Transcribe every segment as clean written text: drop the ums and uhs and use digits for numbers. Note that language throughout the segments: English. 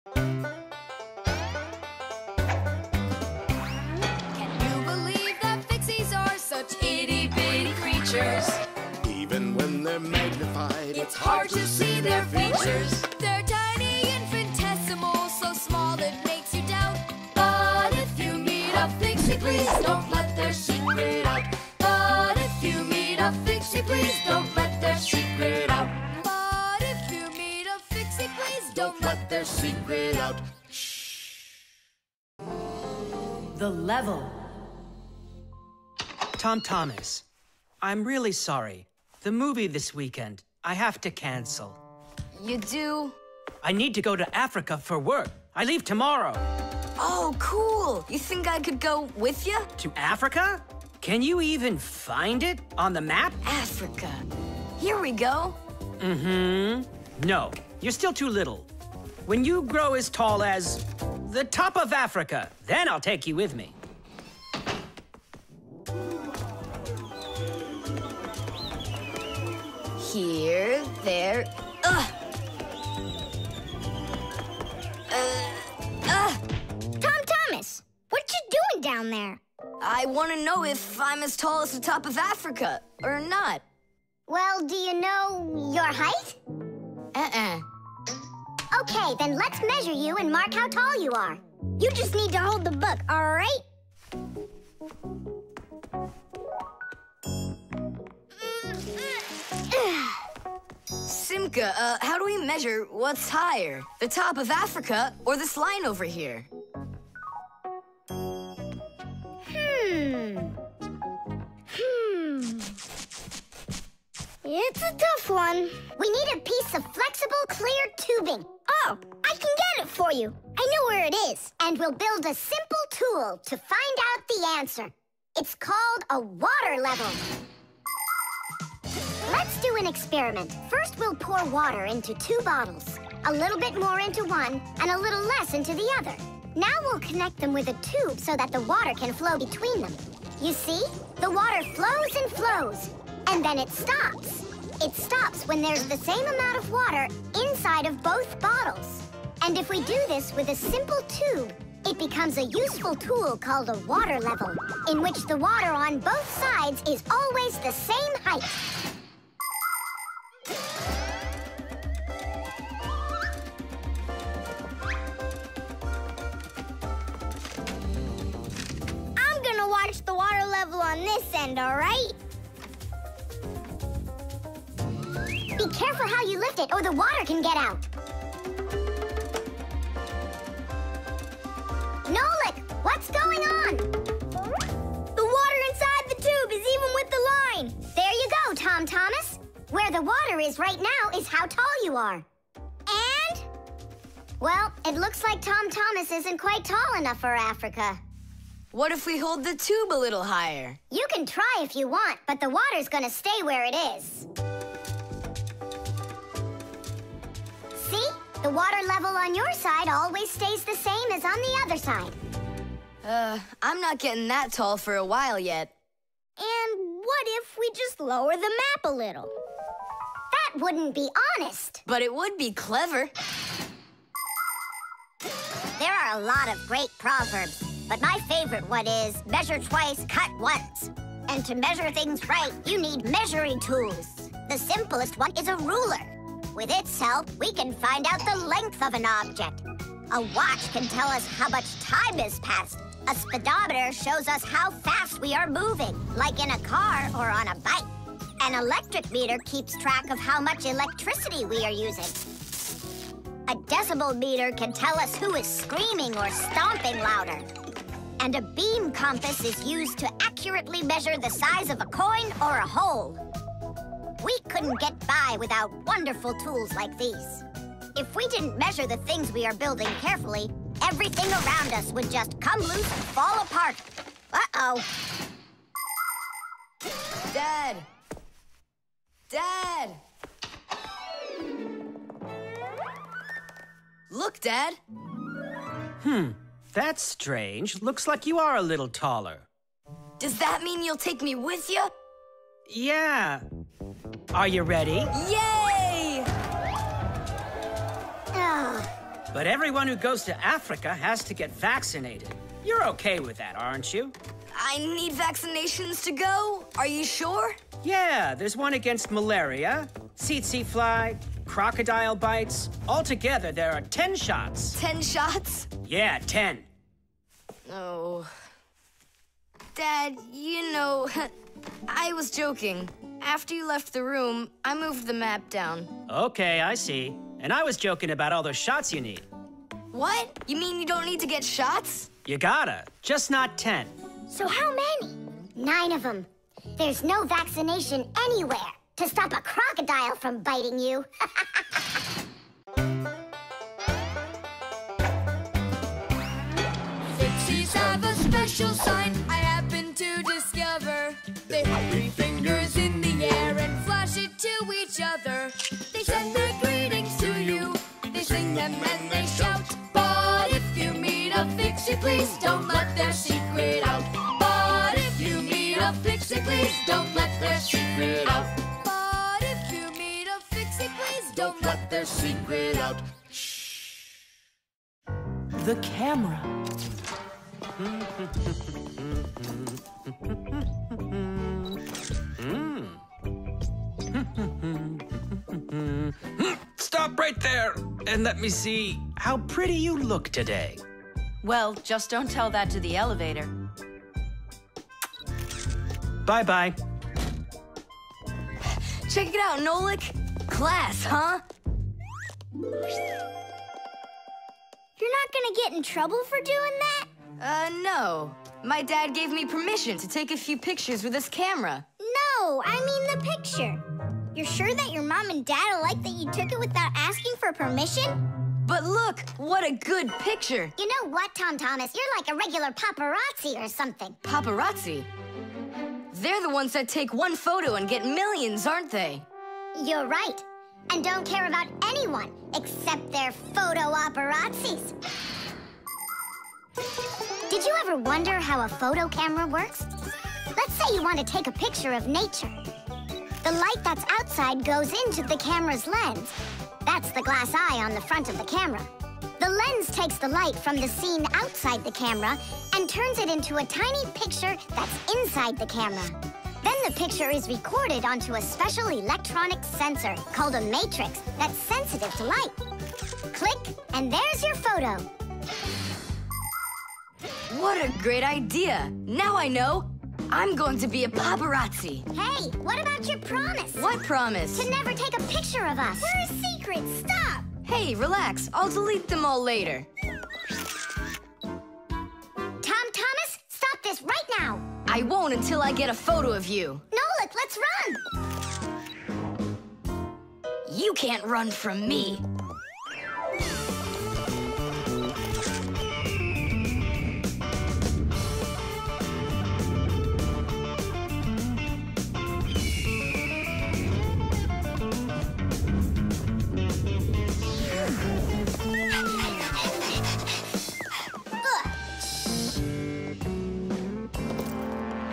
Can you believe that pixies are such itty-bitty creatures? Even when they're magnified, It's hard to see their features. They're tiny, infinitesimal, so small it makes you doubt. But if you meet a pixie, please don't let their secret out. But if you meet a pixie, please don't let their secret out. But if you meet a pixie, please don't let their secret out. The level. Tom Thomas, I'm really sorry. The movie this weekend, I have to cancel. You do? I need to go to Africa for work. I leave tomorrow. Oh, cool. You think I could go with you? To Africa? Can you even find it on the map? Africa. Here we go. No, you're still too little. When you grow as tall as the top of Africa, then I'll take you with me. Here, there, Tom Thomas, what you doing down there? I want to know if I'm as tall as the top of Africa, or not. Well, do you know your height? Okay, then let's measure you and mark how tall you are. You just need to hold the book, all right? Simka, how do we measure what's higher? The top of Africa or this line over here? It's a tough one. We need a piece of flexible, clear tubing. Oh, I can get it for you. I know where it is. And we'll build a simple tool to find out the answer. It's called a water level. Let's do an experiment. First, we'll pour water into 2 bottles. A little bit more into one, and a little less into the other. Now we'll connect them with a tube so that the water can flow between them. You see? The water flows and flows, and then it stops. It stops when there's the same amount of water inside of both bottles. And if we do this with a simple tube, it becomes a useful tool called a water level, in which the water on both sides is always the same height. I'm gonna watch the water level on this end, all right? Be careful how you lift it, or the water can get out. Nolik, what's going on? The water inside the tube is even with the line. There you go, Tom Thomas. Where the water is right now is how tall you are. And? Well, it looks like Tom Thomas isn't quite tall enough for Africa. What if we hold the tube a little higher? You can try if you want, but the water's gonna stay where it is. See? The water level on your side always stays the same as on the other side. I'm not getting that tall for a while yet. And what if we just lower the map a little? That wouldn't be honest. But it would be clever. There are a lot of great proverbs, but my favorite one is measure twice, cut once. And to measure things right, you need measuring tools. The simplest one is a ruler. With its help, we can find out the length of an object. A watch can tell us how much time has passed. A speedometer shows us how fast we are moving, like in a car or on a bike. An electric meter keeps track of how much electricity we are using. A decibel meter can tell us who is screaming or stomping louder. And a beam compass is used to accurately measure the size of a coin or a hole. We couldn't get by without wonderful tools like these. If we didn't measure the things we are building carefully, everything around us would just come loose and fall apart. Uh-oh. Dad! Dad! Look, Dad. That's strange. Looks like you are a little taller. Does that mean you'll take me with you? Yeah. Are you ready? Yay! But everyone who goes to Africa has to get vaccinated. You're okay with that, aren't you? I need vaccinations to go? Are you sure? Yeah, there's one against malaria, tsetse fly, crocodile bites. Altogether, there are 10 shots. 10 shots? Yeah, 10. Oh. Dad, you know, I was joking. After you left the room, I moved the map down. Okay, I see. And I was joking about all those shots you need. What? You mean you don't need to get shots? You gotta, just not 10. So how many? 9 of them. There's no vaccination anywhere to stop a crocodile from biting you. Pixies have a special sign I happen to discover. They have 3 fingers in the air and flash it to each other. They send their greetings to you. They sing them and they shout. But if you meet a pixie, please don't let their secret out. But if you meet a pixie, please don't let their secret out. But if you meet a pixie, please don't let their secret out. The camera. Stop right there and let me see how pretty you look today. Well, just don't tell that to the elevator. Bye-bye. Check it out, Nolik. Class, huh? You're not gonna get in trouble for doing that? No. My dad gave me permission to take a few pictures with this camera. No, I mean the picture. You're sure that your mom and dad will like that you took it without asking for permission? But look, what a good picture. You know what, Tom Thomas? You're like a regular paparazzi or something. Paparazzi? They're the ones that take one photo and get millions, aren't they? You're right. And don't care about anyone except their photo paparazzis. Did you ever wonder how a photo camera works? Let's say you want to take a picture of nature. The light that's outside goes into the camera's lens. That's the glass eye on the front of the camera. The lens takes the light from the scene outside the camera and turns it into a tiny picture that's inside the camera. Then the picture is recorded onto a special electronic sensor called a matrix that's sensitive to light. Click, and there's your photo. What a great idea. Now I know. I'm going to be a paparazzi. Hey, what about your promise? What promise? To never take a picture of us. We're a secret, stop! Hey, relax. I'll delete them all later. Tom Thomas, stop this right now. I won't until I get a photo of you. Nolik, let's run. You can't run from me.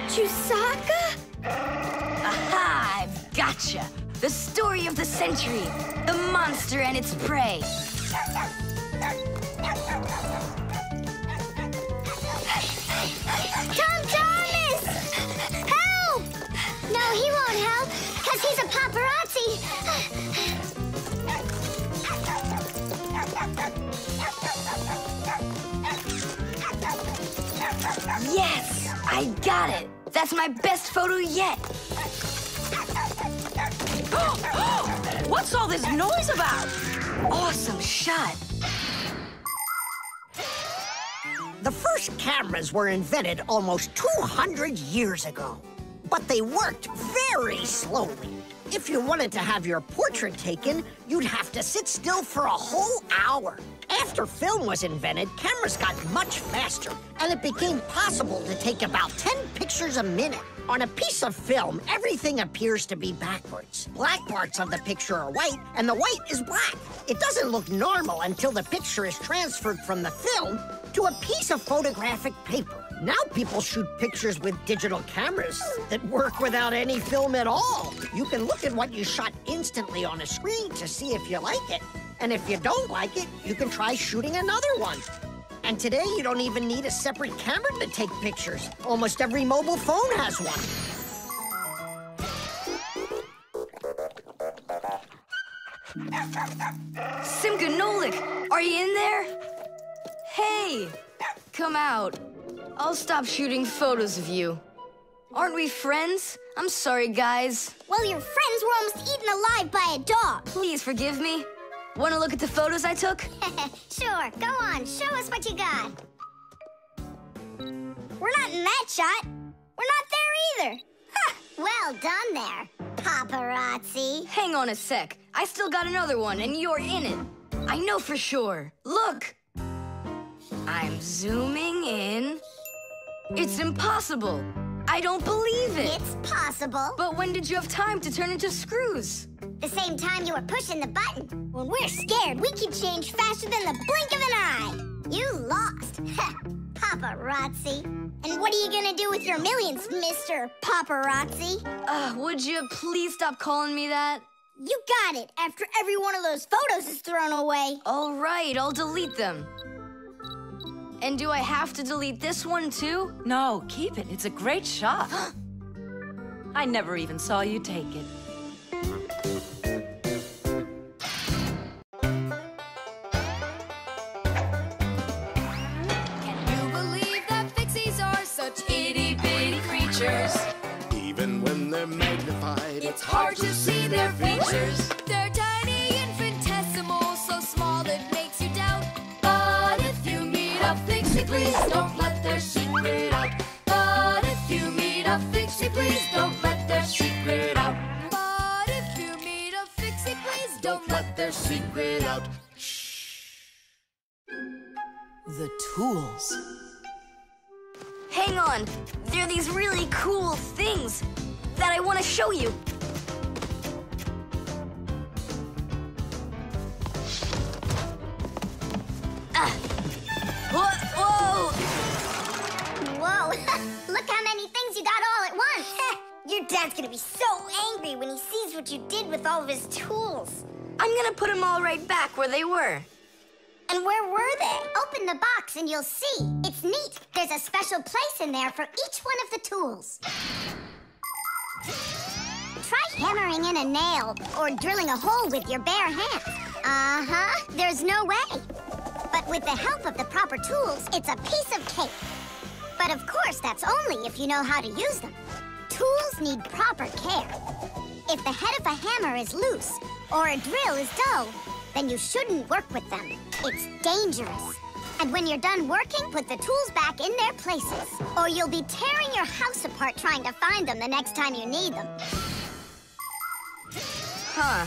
Chusaka? Aha! I've gotcha! The story of the century. The monster and its prey. Tom Thomas! Help! No, he won't help, because he's a paparazzi. Yes! I got it! That's my best photo yet! What's all this noise about? Awesome shot! The first cameras were invented almost 200 years ago, but they worked very slowly. If you wanted to have your portrait taken, you'd have to sit still for a whole hour. After film was invented, cameras got much faster, and it became possible to take about 10 pictures a minute. On a piece of film, everything appears to be backwards. Black parts of the picture are white, and the white is black. It doesn't look normal until the picture is transferred from the film to a piece of photographic paper. Now people shoot pictures with digital cameras that work without any film at all. You can look at what you shot instantly on a screen to see if you like it. And if you don't like it, you can try shooting another one. And today, you don't even need a separate camera to take pictures. Almost every mobile phone has one. Simka Nolik, are you in there? Hey, come out. I'll stop shooting photos of you. Aren't we friends? I'm sorry, guys. Well, your friends were almost eaten alive by a dog. Please forgive me. Want to look at the photos I took? Sure, go on. Show us what you got. We're not in that shot. We're not there either. Ha! Well done there, paparazzi. Hang on a sec. I still got another one, and you're in it. I know for sure. Look. I'm zooming in. It's impossible. I don't believe it. It's possible. But when did you have time to turn into screws? The same time you were pushing the button. When we're scared, we can change faster than the blink of an eye. You lost. Paparazzi. And what are you gonna do with your millions, Mr. Paparazzi? Would you please stop calling me that? You got it, after every one of those photos is thrown away. All right, I'll delete them. And do I have to delete this one too? No, keep it. It's a great shot. I never even saw you take it. Can you believe that pixies are such itty-bitty creatures? Even when they're magnified, It's hard to see their features. They're tiny, infinitesimal, so small it makes you doubt. But if you meet a pixie, please don't let their secret out. But if you meet a pixie, please don't let their secret out. But if you meet a pixie, please don't let their secret out. The tools. Hang on, there are these really cool things that I want to show you. Whoa! Whoa, look how many things you got all at once. Your dad's gonna be so angry when he sees what you did with all of his tools. I'm gonna put them all right back where they were. And where were they? Open the box and you'll see. It's neat. There's a special place in there for each one of the tools. Try hammering in a nail or drilling a hole with your bare hands. Uh-huh, there's no way. But with the help of the proper tools, it's a piece of cake. But of course, that's only if you know how to use them. Tools need proper care. If the head of a hammer is loose or a drill is dull, then you shouldn't work with them. It's dangerous. And when you're done working, put the tools back in their places, or you'll be tearing your house apart trying to find them the next time you need them. Huh.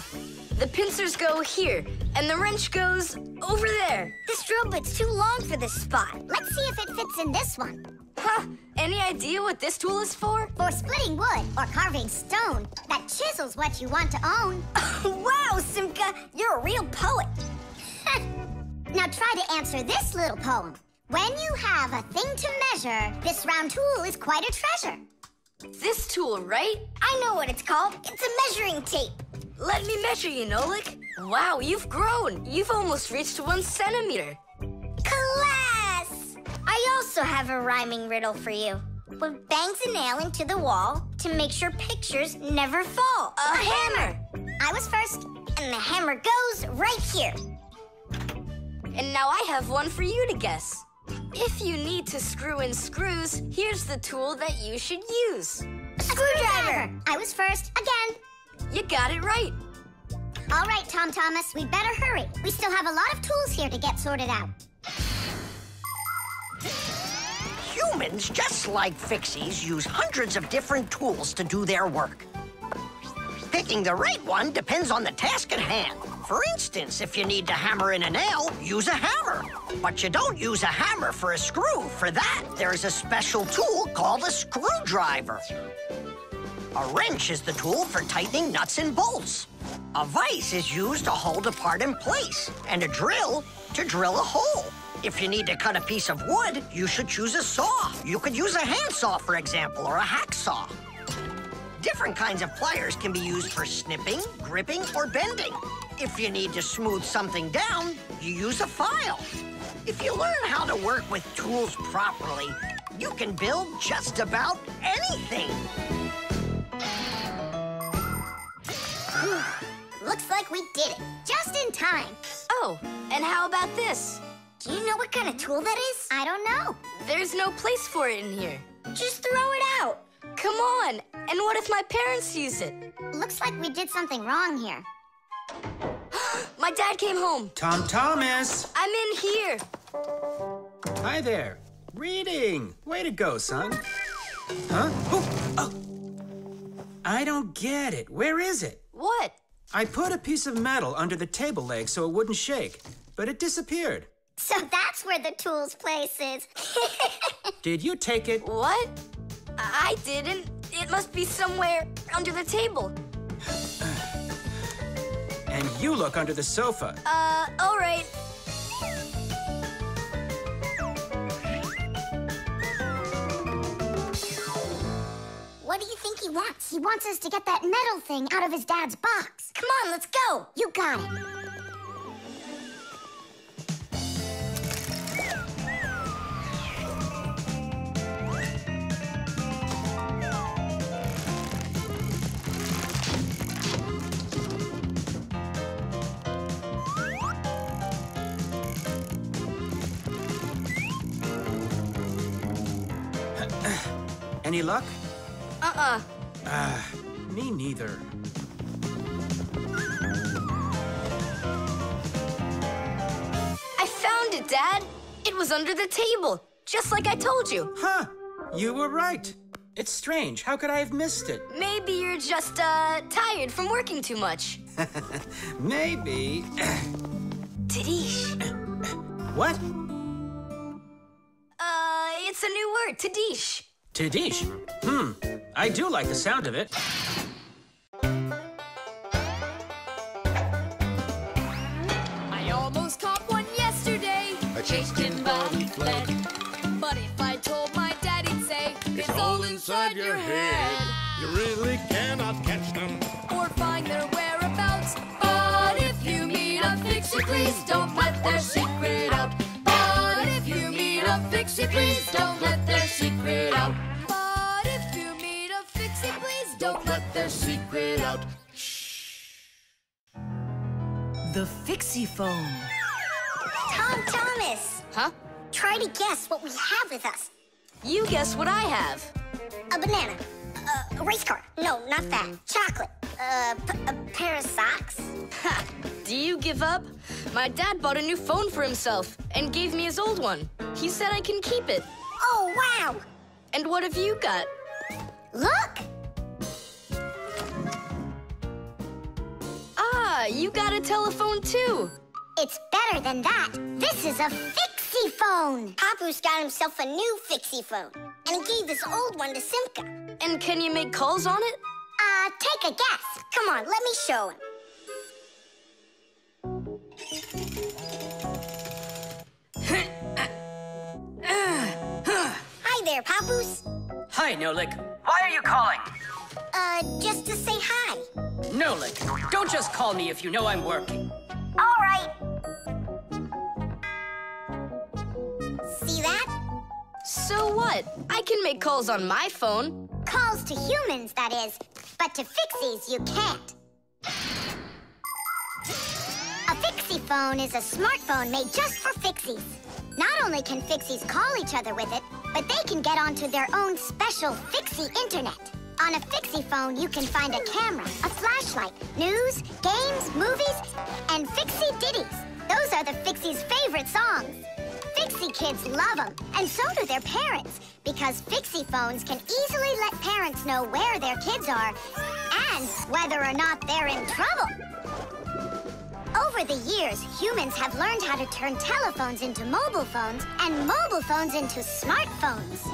The pincers go here, and the wrench goes over there. This drill bit's too long for this spot. Let's see if it fits in this one. Huh. Any idea what this tool is for? For splitting wood or carving stone, that chisel's what you want to own. Wow, Simka, you're a real poet. Now try to answer this little poem. When you have a thing to measure, this round tool is quite a treasure. This tool, right? I know what it's called. It's a measuring tape. Let me measure you, Nolik. Wow, you've grown. You've almost reached 1 centimeter. Class! I also have a rhyming riddle for you. What bangs a nail into the wall to make sure pictures never fall? A hammer! I was first, and the hammer goes right here. And now I have one for you to guess. If you need to screw in screws, here's the tool that you should use. A screwdriver! I was first, again. You got it right. All right, Tom Thomas, we better hurry. We still have a lot of tools here to get sorted out. Humans, just like Fixies, use hundreds of different tools to do their work. Picking the right one depends on the task at hand. For instance, if you need to hammer in a nail, use a hammer. But you don't use a hammer for a screw. For that, there's a special tool called a screwdriver. A wrench is the tool for tightening nuts and bolts. A vise is used to hold a part in place, and a drill to drill a hole. If you need to cut a piece of wood, you should choose a saw. You could use a handsaw, for example, or a hacksaw. Different kinds of pliers can be used for snipping, gripping, or bending. If you need to smooth something down, you use a file. If you learn how to work with tools properly, you can build just about anything. Looks like we did it, just in time. Oh, and how about this? Do you know what kind of tool that is? I don't know. There's no place for it in here. Just throw it out. Come on, and what if my parents use it? Looks like we did something wrong here. My dad came home. Tom Thomas! I'm in here. Hi there. Reading. Way to go, son. Huh? Oh! I don't get it. Where is it? What? I put a piece of metal under the table leg so it wouldn't shake, but it disappeared. So that's where the tools place is. Did you take it? What? I didn't. It must be somewhere under the table. And you look under the sofa. All right. What do you think he wants? He wants us to get that metal thing out of his dad's box. Come on, let's go. You got it. Any luck? Uh-uh. Me neither. I found it, Dad. It was under the table, just like I told you. Huh. You were right. It's strange. How could I have missed it? Maybe you're just, tired from working too much. Maybe. Tadish. What? It's a new word, Tadish. Tadish. I do like the sound of it. I almost caught one yesterday. I chased him, but he fled. But if I told my dad, he'd say, It's all inside your head. You really cannot catch them. Or find their whereabouts. But if you meet a fixie, please don't let their secret out. But if you meet a fixie, please don't let their secret out. But if you meet a fixie, please don't let their secret out. The Fixie Phone. Tom Thomas, Huh? try to guess what we have with us. You guess what I have. A banana. A race car. No, not that. Chocolate. A pair of socks. Ha! Do you give up? My dad bought a new phone for himself and gave me his old one. He said I can keep it. Oh, wow. And what have you got? Look. Ah, you got a telephone too. It's better than that. This is a Fixie phone. Papu's got himself a new Fixie phone. And he gave this old one to Simka. And can you make calls on it? Take a guess. Come on, let me show him. Hi there, Papoose. Hi, Nolik. Why are you calling? Just to say hi. Nolik, don't just call me if you know I'm working. All right. See that? So what? I can make calls on my phone. Calls to humans, that is. But to Fixies, you can't. A Fixie phone is a smartphone made just for Fixies. Not only can Fixies call each other with it, but they can get onto their own special Fixie internet. On a Fixie phone, you can find a camera, a flashlight, news, games, movies, and Fixie ditties. Those are the Fixies' favorite songs. Fixie kids love them, and so do their parents, because Fixie phones can easily let parents know where their kids are and whether or not they're in trouble. Over the years, humans have learned how to turn telephones into mobile phones and mobile phones into smartphones.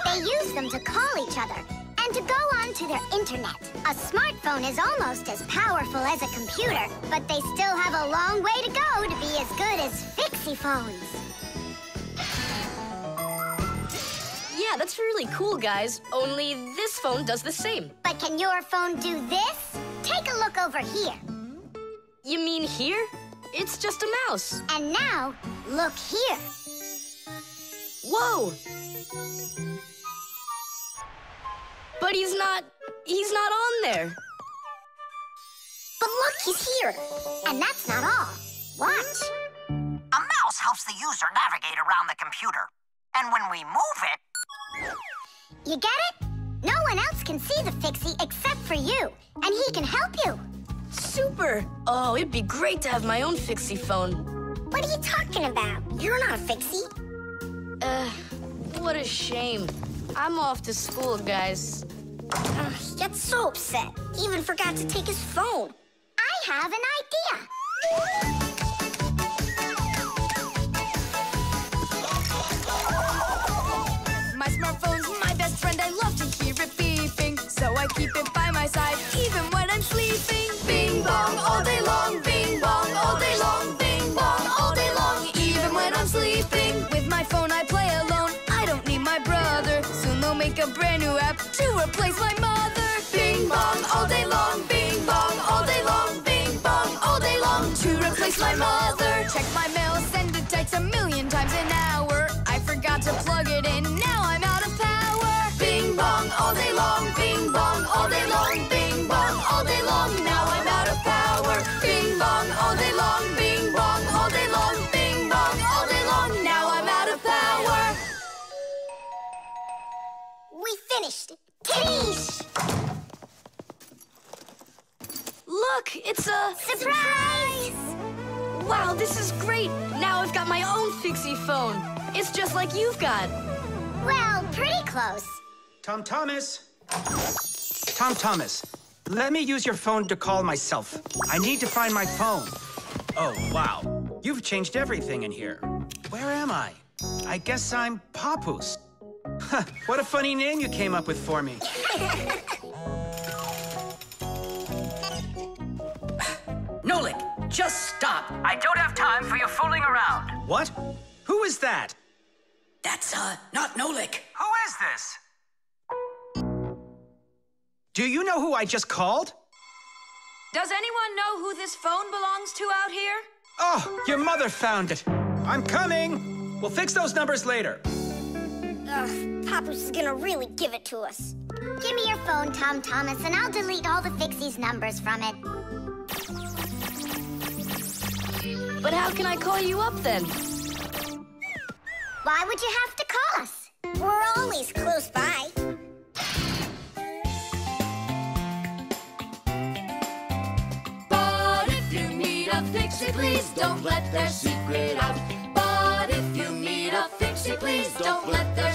They use them to call each other and to go onto their internet. A smartphone is almost as powerful as a computer, but they still have a long way to go to be as good as Fixie phones. Yeah, that's really cool, guys. Only this phone does the same. But can your phone do this? Take a look over here. You mean here? It's just a mouse. And now, look here. Whoa! But he's not on there. But look, he's here. And that's not all. Watch. A mouse helps the user navigate around the computer. And when we move it... You get it? No one else can see the Fixie except for you. And he can help you. Super! Oh, it'd be great to have my own Fixie phone. What are you talking about? You're not a Fixie. What a shame. I'm off to school, guys. He gets so upset. He even forgot to take his phone. I have an idea. My smartphone's my best friend. I love to hear it beeping, so I keep it by my side even when I'm sleeping. Bing bong all day long, bing bong all day long, bing bong all day long, even when I'm sleeping. With my phone I play alone. I don't need my brother. Soon they'll make a brand new app to replace my mother. Bing bong all day long, bing bong all day long, bing bong all day long, to replace my mother. Check my mail, send a text 1,000,000 times an hour. I forgot to plug it in, now I'm out of power. Bing bong all day long, bing bong all day long, bing bong all day long, now I'm out of power. Bing bong all day long, bing bong all day long, bing bong all day long, now I'm out of power. We finished. Tadoosh! Look, it's a... Surprise! Wow, this is great! Now I've got my own Fixie phone. It's just like you've got. Well, pretty close. Tom Thomas! Tom Thomas, let me use your phone to call myself. I need to find my phone. Oh, wow. You've changed everything in here. Where am I? I guess I'm Papoose. Huh, what a funny name you came up with for me. Nolik, just stop. I don't have time for your fooling around. What? Who is that? That's, not Nolik. Who is this? Do you know who I just called? Does anyone know who this phone belongs to out here? Oh, your mother found it. I'm coming. We'll fix those numbers later. Ugh, Papoose is gonna really give it to us. Give me your phone, Tom Thomas, and I'll delete all the Fixie's numbers from it. But how can I call you up then? Why would you have to call us? We're always close by. But if you meet a Fixie, please don't let their secret out. But if you meet a Fixie, please don't let their